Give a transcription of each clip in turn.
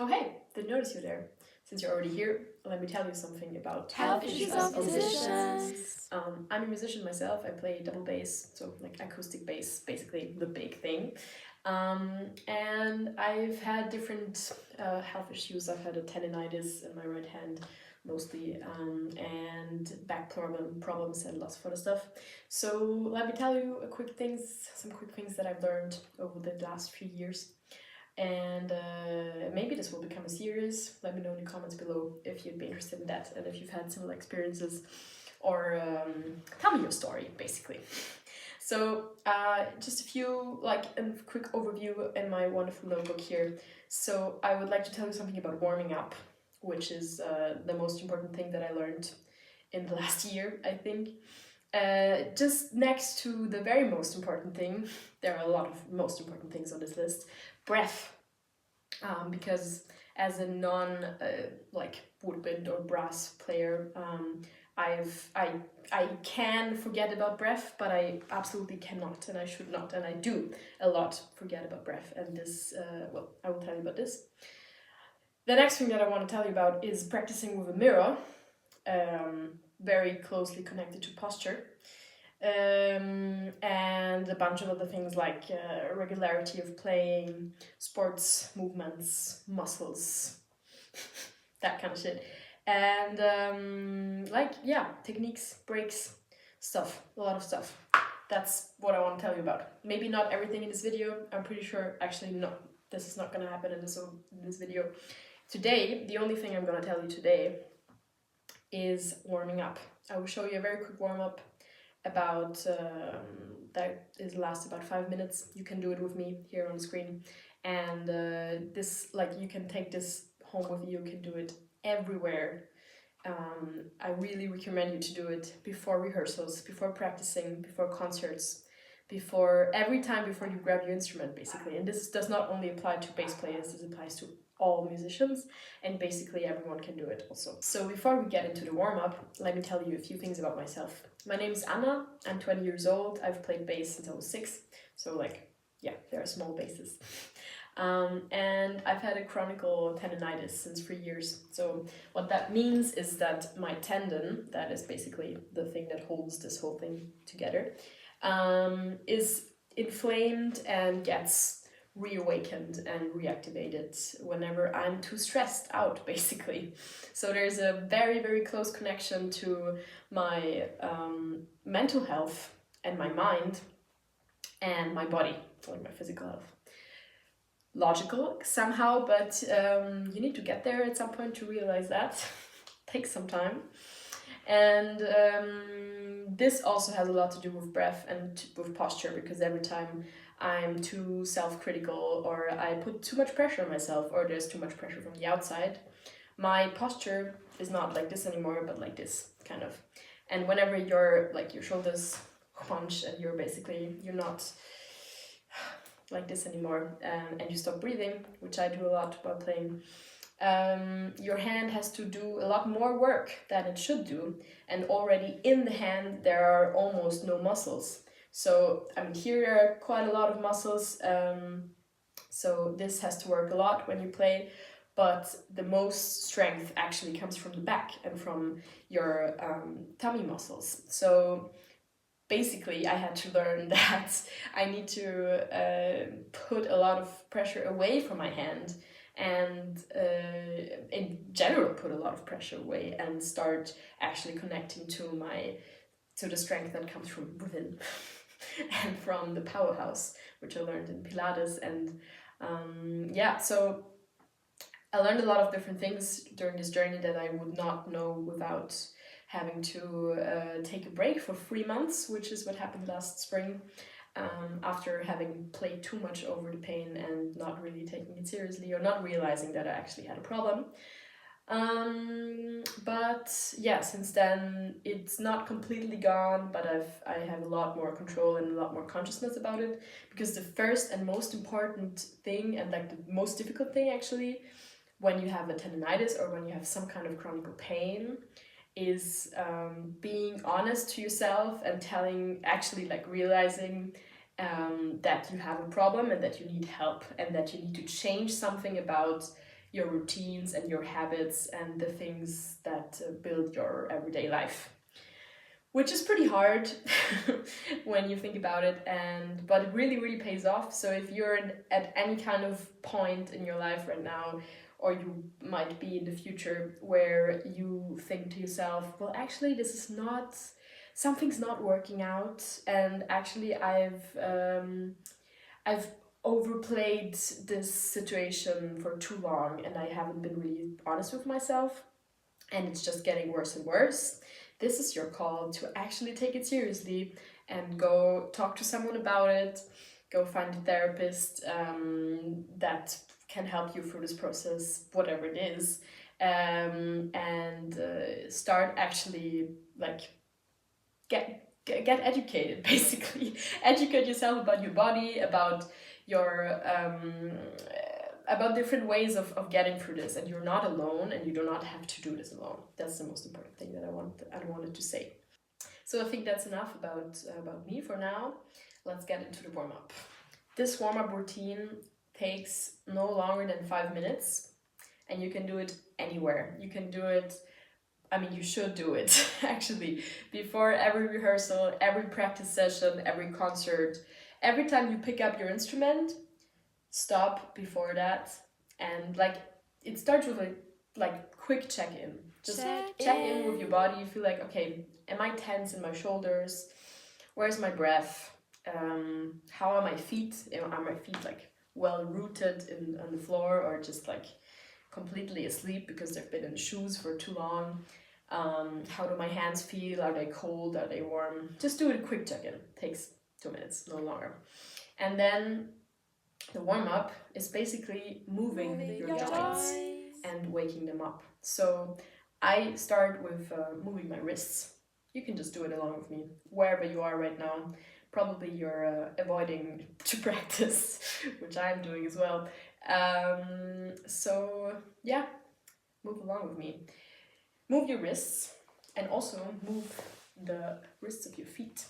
Oh hey, didn't notice you there. Since you're already here, let me tell you something about Health issues of musicians. I'm a musician myself. I play double bass, so like acoustic bass, basically the big thing. And I've had different health issues. I've had a tendinitis in my right hand mostly, and back problems and lots of other stuff. So let me tell you some quick things that I've learned over the last few years. And maybe this will become a series. Let me know in the comments below if you'd be interested in that and if you've had similar experiences, or tell me your story basically. So just a few, like a quick overview in my wonderful notebook here. So I would like to tell you something about warming up, which is the most important thing that I learned in the last year, I think. Just next to the very most important thing, there are a lot of most important things on this list. Breath, because as a non like woodwind or brass player, I can forget about breath, but I absolutely cannot, and I should not, and I do a lot forget about breath. And this, well, I will tell you about this. The next thing that I want to tell you about is practicing with a mirror, very closely connected to posture. And a bunch of other things like regularity of playing, sports movements, muscles, that kind of shit. And techniques, breaks, stuff, a lot of stuff. That's what I want to tell you about. Maybe not everything in this video. I'm pretty sure, actually no, this is not going to happen in this video. Today, the only thing I'm going to tell you today is warming up. I will show you a very quick warm-up about that is lasts about 5 minutes. You can do it with me here on the screen, and this, like, you can take this home with you. You can do it everywhere. I really recommend you to do it before rehearsals, before practicing, before concerts, before you grab your instrument, basically. And this does not only apply to bass players, this applies to all musicians, and basically everyone can do it also. So before we get into the warm-up, let me tell you a few things about myself. My name is Anna, I'm 20 years old, I've played bass since I was 6, so like, yeah, there are small basses. And I've had a chronic tendinitis since 3 years. So what that means is that my tendon, that is basically the thing that holds this whole thing together, is inflamed and gets reawakened and reactivated whenever I'm too stressed out, basically. So there's a very, very close connection to my mental health and my mind and my body, like my physical health. Logical somehow, but you need to get there at some point to realize that. Takes some time. And this also has a lot to do with breath and with posture, because every time I'm too self-critical or I put too much pressure on myself, or there's too much pressure from the outside, my posture is not like this anymore, but like this, kind of. And whenever your shoulders hunch and you're not like this anymore, and you stop breathing, which I do a lot while playing, your hand has to do a lot more work than it should do, and already in the hand there are almost no muscles. So I mean, here there are quite a lot of muscles, so this has to work a lot when you play, but the most strength actually comes from the back and from your tummy muscles. So basically I had to learn that I need to put a lot of pressure away from my hand, and in general put a lot of pressure away, and start actually connecting to the strength that comes from within and from the powerhouse, which I learned in Pilates. And so I learned a lot of different things during this journey that I would not know without having to take a break for 3 months, which is what happened last spring, after having played too much over the pain and not really taking it seriously, or not realizing that I actually had a problem. But yeah, since then it's not completely gone, but I have a lot more control and a lot more consciousness about it, because the first and most important thing, and like the most difficult thing actually, when you have a tendinitis or when you have some kind of chronic pain, is being honest to yourself and realizing that you have a problem and that you need help, and that you need to change something about your routines and your habits and the things that build your everyday life, which is pretty hard when you think about it, but it really pays off. So if you're at any kind of point in your life right now, or you might be in the future, where you think to yourself, well, actually something's not working out, and actually I've overplayed this situation for too long, and I haven't been really honest with myself, and it's just getting worse and worse. This is your call to actually take it seriously and go talk to someone about it. Go find a therapist that can help you through this process, whatever it is, and start actually get educated, basically. Educate yourself about your body, about your about different ways of getting through this, and you're not alone, and you do not have to do this alone. That's the most important thing that I wanted to say. So I think that's enough about me for now. Let's get into the warm-up. This warm-up routine takes no longer than 5 minutes, and you can do it anywhere. You can do it, you should do it actually before every rehearsal, every practice session, every concert. Every time you pick up your instrument, stop before that, and it starts with a quick check-in. Just check in with your body. You feel like, okay, am I tense in my shoulders? Where's my breath? How are my feet? Are my feet well rooted on the floor, or just completely asleep because they've been in shoes for too long? How do my hands feel? Are they cold? Are they warm? Just do a quick check-in. Takes 2 minutes, no longer. And then the warm-up is basically moving your joints and waking them up. So I start with moving my wrists. You can just do it along with me, wherever you are right now. Probably you're avoiding to practice, which I'm doing as well. So yeah, move along with me. Move your wrists, and also move the wrists of your feet.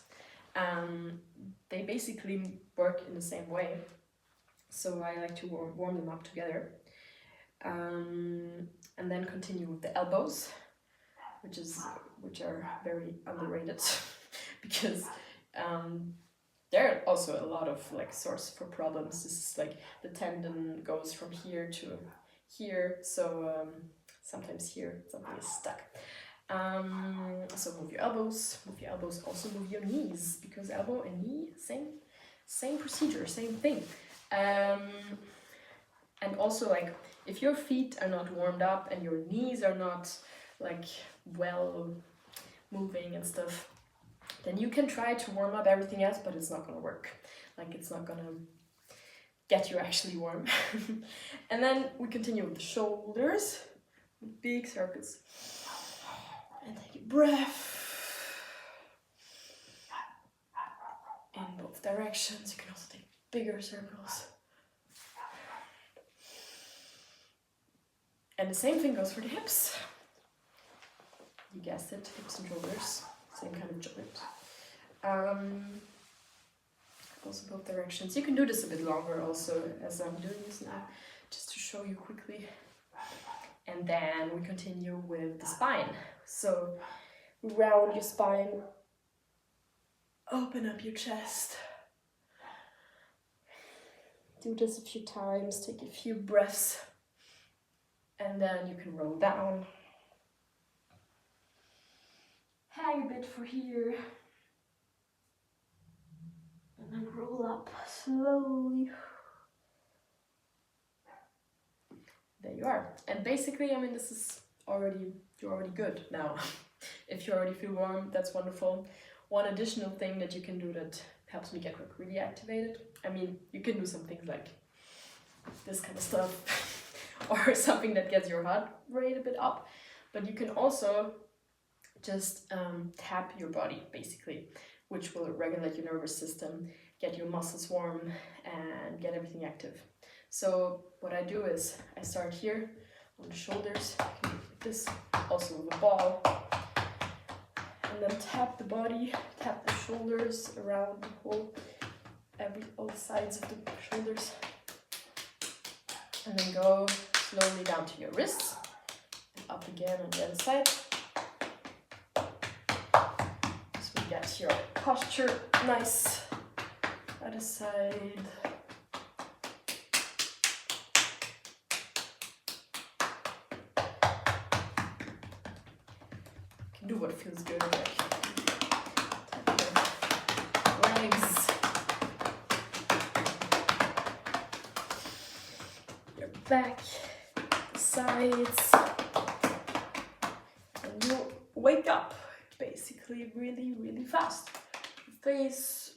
They basically work in the same way. So I like to warm them up together. And then continue with the elbows, which are very underrated because there are also a lot of source for problems. This is the tendon goes from here to here, so sometimes here something is stuck. So move your elbows. Also move your knees, because elbow and knee, same procedure, same thing. And also if your feet are not warmed up and your knees are not well moving and stuff, then you can try to warm up everything else, but it's not gonna work. It's not gonna get you actually warm. And then we continue with the shoulders, big circles. And take a breath in both directions. You can also take bigger circles. And the same thing goes for the hips. You guessed it, hips and shoulders, same kind of joint. Also both directions. You can do this a bit longer also, as I'm doing this now, just to show you quickly. And then we continue with the spine. So round your spine, open up your chest. Do this a few times, take a few breaths, and then you can roll down. Hang a bit for here. And then roll up slowly. There you are. And basically, this is you're already good now. If you already feel warm, that's wonderful. One additional thing that you can do that helps me get really activated. You can do some things like this kind of stuff, or something that gets your heart rate a bit up. But you can also just tap your body, basically, which will regulate your nervous system, get your muscles warm, and get everything active. So what I do is I start here on the shoulders, like this, also with a ball, and then tap the body, tap the shoulders around all sides of the shoulders, and then go slowly down to your wrists, up again on the other side. So we get your posture nice. Other side. You can do what feels good, like tap your legs, your back, sides, and you wake up basically really, really fast. Face,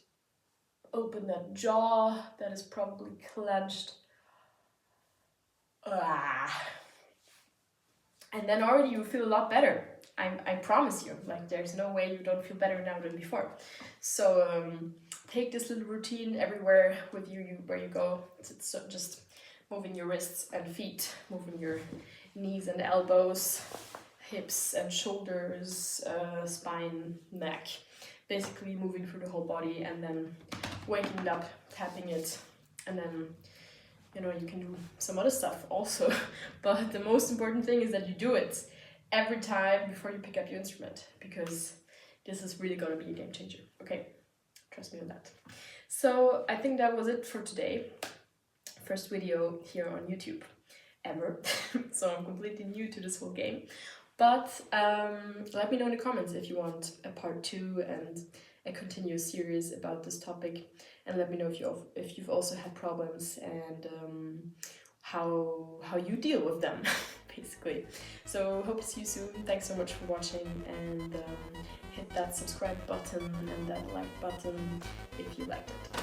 open that jaw that is probably clenched. And then already you feel a lot better. I promise you, like there's no way you don't feel better now than before. So take this little routine everywhere with you where you go. It's just moving your wrists and feet, moving your knees and elbows, hips and shoulders, spine, neck. Basically moving through the whole body and then waking it up, tapping it, and then you can do some other stuff also. But the most important thing is that you do it every time before you pick up your instrument, because this is really gonna be a game changer. Okay, trust me on that. So I think that was it for today. First video here on YouTube ever. So I'm completely new to this whole game. But let me know in the comments if you want a part 2 and a continuous series about this topic, and let me know if you've also had problems and how you deal with them, basically. So hope to see you soon. Thanks so much for watching, and hit that subscribe button and that like button if you liked it.